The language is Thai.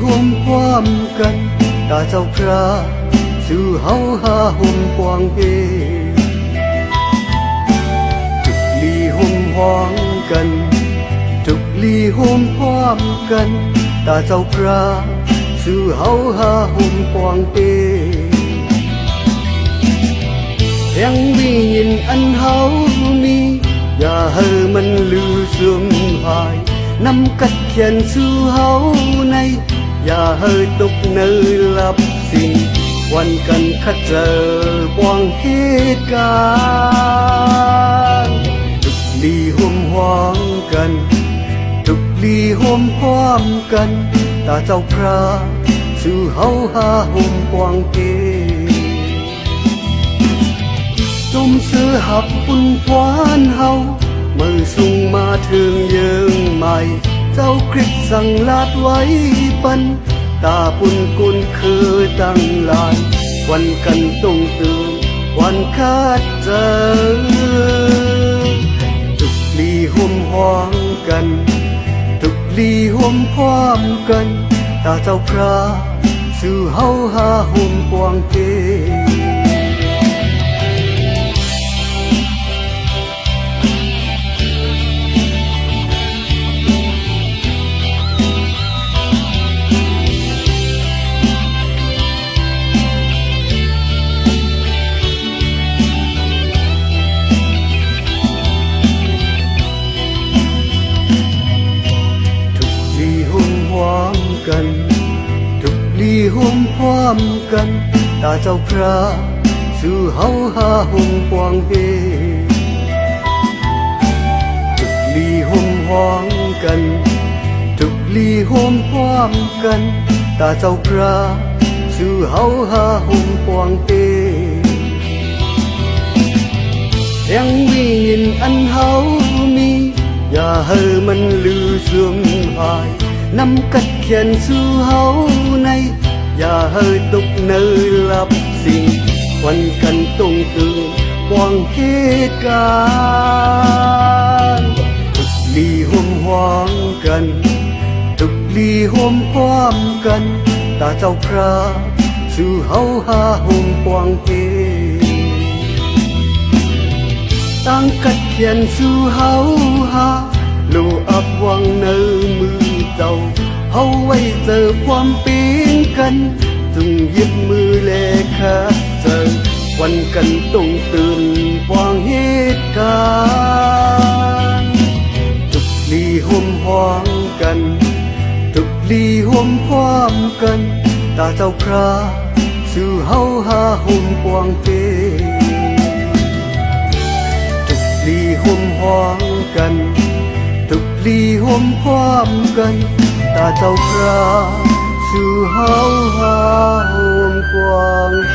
ห่มความกันตาเจ้าพระสู่เฮาหาห่มกวางเฮทุกลีห่มห้องกันทุกลีห่มความกันตาเจ้าพระสู่เฮาหาห่มกวางเฮยังวิญญาณอันเฮามีอย่าให้มันลือเสื่อมหายนำกัดเขียนสู่เฮาในอย่าให้ตกเนยหลับสิ่งวันกันคัดเจอบวงเหตุการณ์ทุกลีห่มห้องกันทุกลีห่มพร้อมกันตาเจ้าพระสู่เฮาหาห่มกวางเกจมเสือหับปุ่นพวานเฮามือส่งมาถึงเยิงใหม่เจ้าคริสสั่งลาดไว้ปันตาปุ่นกุนคือตั้งลานวันกันต้องตื่นวันคาดเจอทุกลีห่มห้องกันทุกลีห่มพร้อมกันตาเจ้าพระสู่เฮาหาห่มกวางเกทุกลีห่มพร้อมกันตาเจ้าพระสู่เฮาหาห่มกวางเฮทุกลีห่มห้องกันทุกลีห่มพร้อมกันตาเจ้าพระสู่เฮาหาห่มกวางเฮยังวิญญาณอันเฮามีอย่าให้มันลือเสื่อมหายนำกัดเขียนสู่เฮาในอย่าให้ตกเนยหลับสิ่งวันกันต้องตื่นวางเหตุการณ์ทุกลีห่มห้องกันทุกลีห่มพร้อมกันตาเจ้าพระสู่เฮาหาห่มกวางเฮตั้งกัดเขียนสู่เฮาหาลูอับวังเนอมือเจ้าเฮาไว้เจอความเป็นกันจงหยิบมือแลคัดเจอวันกันต้องตื่นวางเหตุการณ์ทุกลีห่มห้องกันทุกลีห่มพร้อมกันตาเจ้าพระสู่เฮาหาห่มกวางเฮทุกลีห่มห้องกันทุกลีห่มพร้อมกันตาเจ้าพระสู่เฮาหาห่มกวางเฮ